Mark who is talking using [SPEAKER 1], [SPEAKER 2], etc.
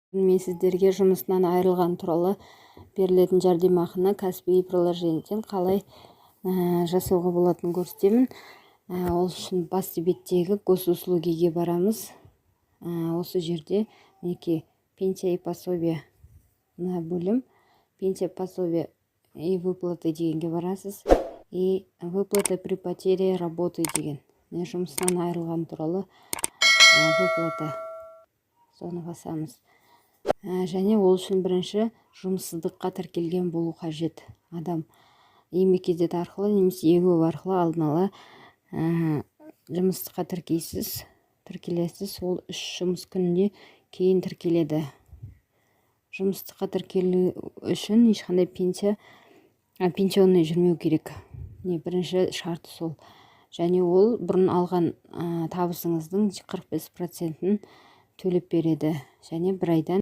[SPEAKER 1] Мен сіздерге жұмысынан айырылған туралы берілетін жәрдемақыны кәсіби приложениеден қалай жасауға болатынын көрсетемін. Ол үшін басты беттегі госуслугиге барамыз. Осы жерде мінекей пенсия и пособие бөлім, пенсия, пособие и выплаты дегенге барасыз. И выплаты при потере работы деген. Жұмысынан айырылған туралы выплата. Соны басамыз. Және ол үшін бірінші жұмыссыздыққа тіркелген болу қажет. Адам еңбеккедет арқылы немесе егу арқылы алдын ала жұмыссыздыққа тіркелесіз. Ол 3 жұмыс күніне кейін тіркеледі. Жұмыссыздыққа тіркелу үшін ешқандай пенсионный жүрмеу керек. Бірінші шарты сол. Және ол бұрын алған табысыңыздың 45%-ін төлеп береді. Және бір айдан